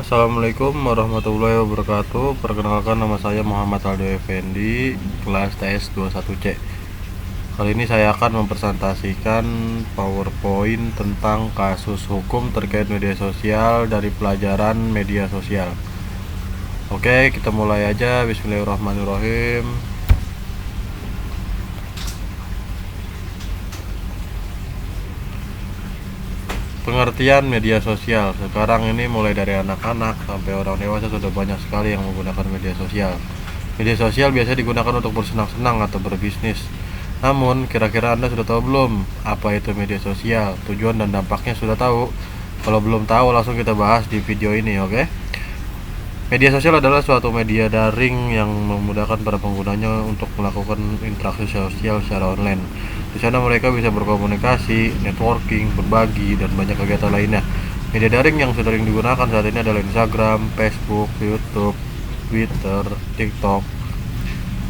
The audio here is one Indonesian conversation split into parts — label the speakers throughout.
Speaker 1: Assalamualaikum warahmatullahi wabarakatuh. Perkenalkan, nama saya Muhammad Aldo Effendi, kelas TS 21C. Kali ini saya akan mempresentasikan PowerPoint tentang kasus hukum terkait media sosial dari pelajaran media sosial. Oke, kita mulai aja. Bismillahirrahmanirrahim. Pengertian media sosial sekarang ini mulai dari anak-anak sampai orang dewasa sudah banyak sekali yang menggunakan media sosial. Media sosial biasa digunakan untuk bersenang-senang atau berbisnis. Namun, kira-kira Anda sudah tahu belum apa itu media sosial? Tujuan dan dampaknya sudah tahu? Kalau belum tahu, langsung kita bahas di video ini, oke? Media sosial adalah suatu media daring yang memudahkan para penggunanya untuk melakukan interaksi sosial secara online. Di sana mereka bisa berkomunikasi, networking, berbagi, dan banyak kegiatan lainnya. Media daring yang sering digunakan saat ini adalah Instagram, Facebook, YouTube, Twitter, TikTok,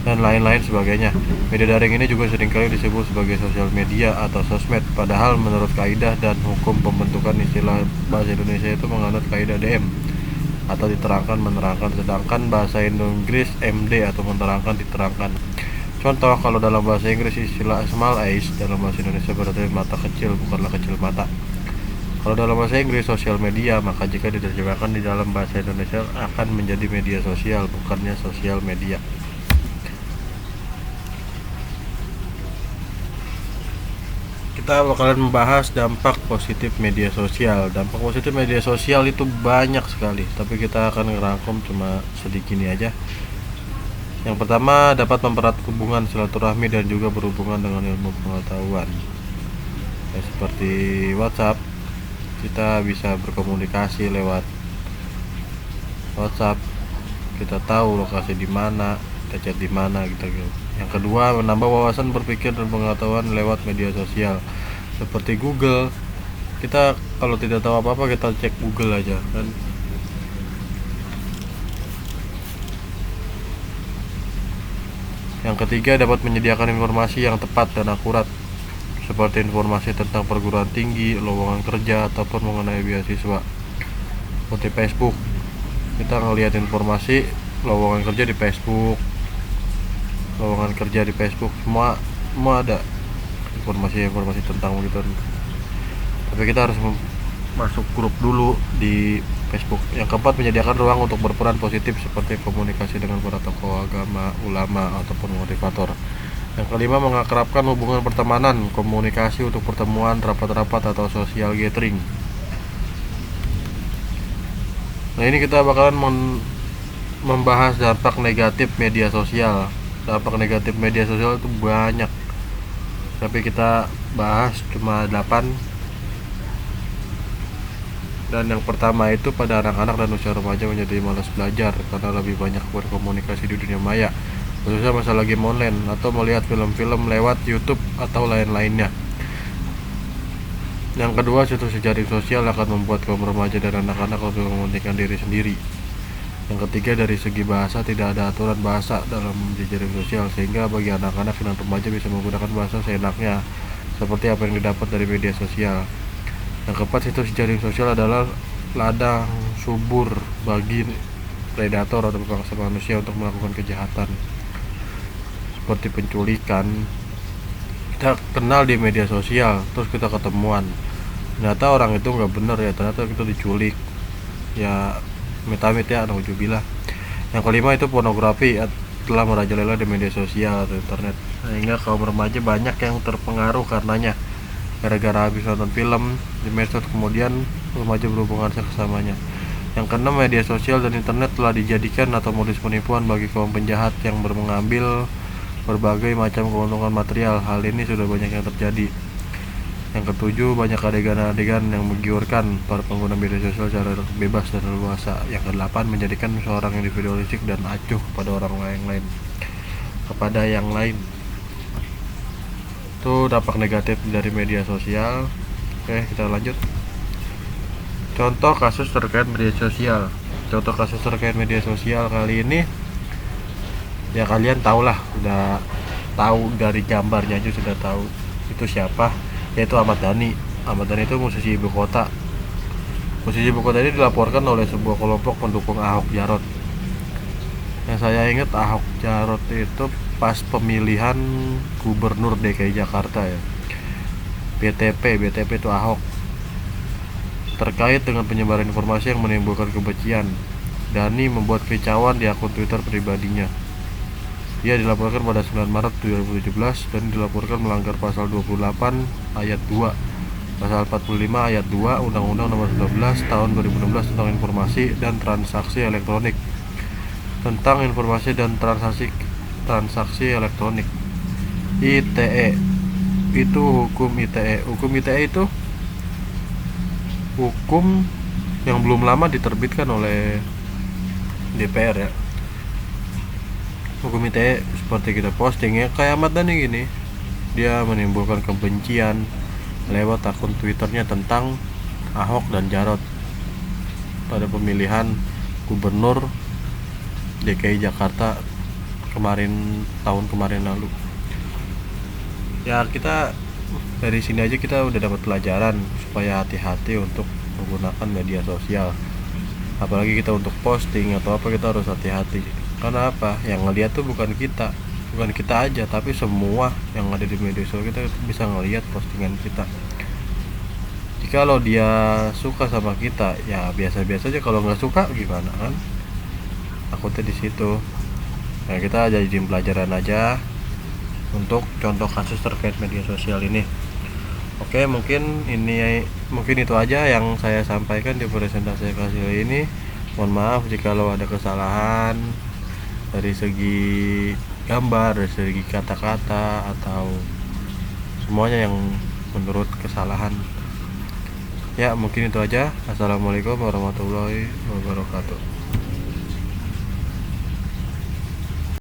Speaker 1: dan lain-lain sebagainya. Media daring ini juga seringkali disebut sebagai sosial media atau sosmed, padahal menurut kaidah dan hukum pembentukan istilah bahasa Indonesia itu menganut kaidah DM atau diterangkan menerangkan, sedangkan bahasa Inggris MD atau menerangkan diterangkan. Contoh, kalau dalam bahasa Inggris istilah small eyes, dalam bahasa Indonesia berarti mata kecil, bukanlah kecil mata. Kalau dalam bahasa Inggris sosial media, maka jika diterjemahkan di dalam bahasa Indonesia akan menjadi media sosial, bukannya sosial media. Kita bakalan membahas dampak positif media sosial. Dampak positif media sosial itu banyak sekali, tapi kita akan ngerangkum cuma sedikit ini aja. Yang pertama, dapat mempererat hubungan silaturahmi dan juga berhubungan dengan ilmu pengetahuan. Ya, seperti WhatsApp, kita bisa berkomunikasi lewat WhatsApp. Kita tahu lokasi di mana, kita chat di mana gitu. Yang kedua, menambah wawasan berpikir dan pengetahuan lewat media sosial. Seperti Google, kita kalau tidak tahu apa-apa kita cek Google aja kan. Yang ketiga, dapat menyediakan informasi yang tepat dan akurat, seperti informasi tentang perguruan tinggi, lowongan kerja, ataupun mengenai beasiswa. Seperti Facebook, kita ngelihat informasi lowongan kerja di Facebook, semua ada informasi tentang gitu. Tapi kita harus masuk grup dulu di Facebook. Yang keempat, menyediakan ruang untuk berperan positif seperti komunikasi dengan para tokoh agama, ulama, ataupun motivator. Yang kelima, mengakrabkan hubungan pertemanan, komunikasi untuk pertemuan, rapat-rapat, atau social gathering. Nah, ini kita bakalan membahas dampak negatif media sosial. Dampak negatif media sosial itu banyak, tapi kita bahas cuma 8. Dan yang pertama itu, pada anak-anak dan usia remaja menjadi malas belajar karena lebih banyak berkomunikasi di dunia maya, khususnya masalah game online atau melihat film-film lewat YouTube atau lain-lainnya. Yang kedua, situs jejaring sosial akan membuat kaum remaja dan anak-anak lebih mementingkan diri sendiri. Yang ketiga, dari segi bahasa tidak ada aturan bahasa dalam jejaring sosial, sehingga bagi anak-anak dan remaja bisa menggunakan bahasa seenaknya seperti apa yang didapat dari media sosial. Yang keempat, situs jejaring sosial adalah ladang subur bagi predator atau pemangsa manusia untuk melakukan kejahatan seperti penculikan. Kita kenal di media sosial, terus kita ketemuan, ternyata orang itu nggak bener ya, ternyata kita diculik ya, amit-amit ya, nauzubillah. Yang kelima itu pornografi telah merajalela di media sosial atau internet, sehingga kaum remaja banyak yang terpengaruh karenanya. Gara-gara habis nonton film di medsos, kemudian remaja berhubungan seksamanya. Yang keenam, media sosial dan internet telah dijadikan atau modus penipuan bagi kaum penjahat yang mengambil berbagai macam keuntungan material. Hal ini sudah banyak yang terjadi. Yang ketujuh, banyak adegan-adegan yang menggiurkan para pengguna media sosial secara bebas dan leluasa. Yang kedelapan, menjadikan seorang individualistik dan acuh kepada yang lain. Itu dampak negatif dari media sosial. Oke, kita lanjut. Contoh kasus terkait media sosial kali ini ya, kalian tahulah, udah tahu dari gambarnya aja sudah tahu itu siapa, yaitu Ahmad Dhani. Ahmad Dhani itu musisi ibu kota. Posisi buku tadi dilaporkan oleh sebuah kelompok pendukung Ahok Jarot. Yang saya ingat Ahok Jarot itu pas pemilihan gubernur DKI Jakarta ya. BTP itu Ahok. Terkait dengan penyebaran informasi yang menimbulkan kebencian, Dhani membuat kicauan di akun Twitter pribadinya. Ia dilaporkan pada 9 Maret 2017 dan dilaporkan melanggar pasal 28 ayat 2, pasal 45 ayat 2 Undang-Undang Nomor 19 Tahun 2016 tentang informasi dan transaksi elektronik. Tentang informasi dan transaksi elektronik. ITE itu hukum ITE. Hukum ITE itu hukum yang belum lama diterbitkan oleh DPR ya. Hukum ITE seperti kita posting ya, kayak Ahmad Dhani gini, dia menimbulkan kebencian lewat akun Twitternya tentang Ahok dan Jarot pada pemilihan gubernur DKI Jakarta tahun kemarin lalu. Ya kita dari sini aja kita udah dapat pelajaran supaya hati-hati untuk menggunakan media sosial. Apalagi kita untuk posting atau apa, kita harus hati-hati. Karena apa? Yang ngeliat tuh bukan kita aja, tapi semua yang ada di media sosial kita bisa ngeliat postingan kita. Jikalau dia suka sama kita, ya biasa-biasa aja. Kalau nggak suka gimana kan? Takutnya di situ. Nah, kita jadiin pelajaran aja untuk contoh kasus terkait media sosial ini. Oke, mungkin itu aja yang saya sampaikan di presentasi kali ini. Mohon maaf jikalau ada kesalahan dari segi gambar, dari segi kata-kata, atau semuanya yang menurut kesalahan. Ya, mungkin itu aja. Assalamualaikum warahmatullahi wabarakatuh.